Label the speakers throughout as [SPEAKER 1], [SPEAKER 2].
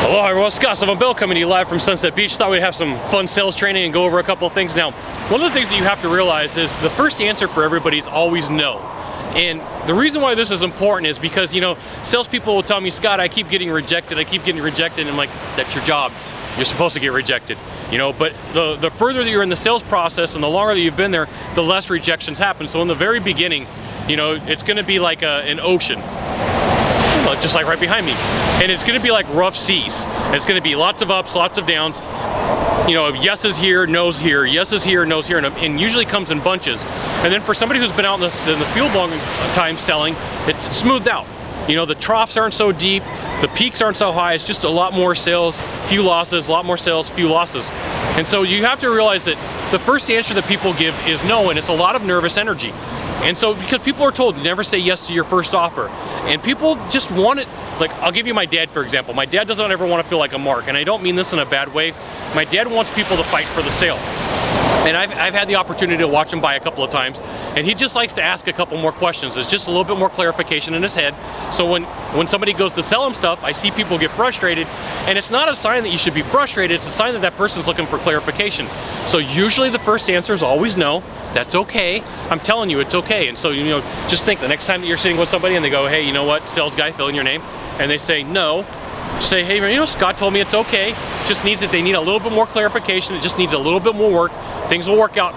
[SPEAKER 1] Hello everyone, Scott Sylvan Bell coming to you live from Sunset Beach. Thought we'd have some fun sales training and go over a couple of things. Now, one of the things that you have to realize is the first answer for everybody is always no. And the reason why this is important is because, you know, salespeople will tell me, Scott, I keep getting rejected, and I'm like, that's your job. You're supposed to get rejected, you know, but the further that you're in the sales process and the longer that you've been there, the less rejections happen. So in the very beginning, you know, it's gonna be like an ocean, just like right behind me. And it's gonna be like rough seas. It's gonna be lots of ups, lots of downs. You know, yeses here, no's here, yeses here, no's here, and usually comes in bunches. And then for somebody who's been out in the field long time selling, it's smoothed out. You know, the troughs aren't so deep, the peaks aren't so high, it's just a lot more sales, few losses, a lot more sales, few losses. And so you have to realize that the first answer that people give is no, and it's a lot of nervous energy. And so, because people are told, never say yes to your first offer. And people just want it, like, I'll give you my dad, for example. My dad doesn't ever want to feel like a mark, and I don't mean this in a bad way. My dad wants people to fight for the sale. And I've had the opportunity to watch him buy a couple of times, and he just likes to ask a couple more questions. There's just a little bit more clarification in his head. So when somebody goes to sell him stuff, I see people get frustrated, and it's not a sign that you should be frustrated, it's a sign that that person's looking for clarification. So usually the first answer is always no. That's okay. I'm telling you, it's okay. And so, you know, just think the next time that you're sitting with somebody and they go, hey, you know what, sales guy, fill in your name, and they say no, say, hey, you know, Scott told me it's okay. Just needs that they need a little bit more clarification. It just needs a little bit more work. Things will work out.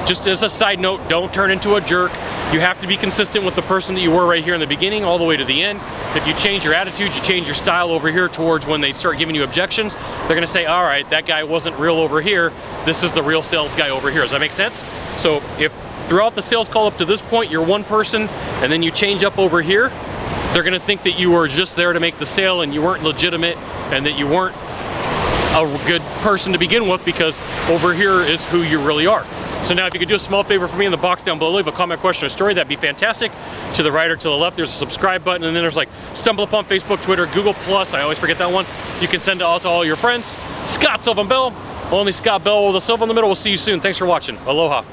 [SPEAKER 1] Just as a side note, don't turn into a jerk. You have to be consistent with the person that you were right here in the beginning all the way to the end. If you change your attitude, you change your style over here towards when they start giving you objections, they're gonna say, all right, that guy wasn't real over here. This is the real sales guy over here. Does that make sense? So if throughout the sales call up to this point, you're one person and then you change up over here, they're gonna think that you were just there to make the sale and you weren't legitimate and that you weren't a good person to begin with, because over here is who you really are. So now if you could do a small favor for me in the box down below, leave a comment, question, or story, that'd be fantastic. To the right or to the left, there's a subscribe button, and then there's like Stumble Upon Facebook, Twitter, Google+, I always forget that one. You can send it out to all your friends. Scott Sylvan Bell, only Scott Bell with a Sylvan in the middle. We'll see you soon. Thanks for watching. Aloha.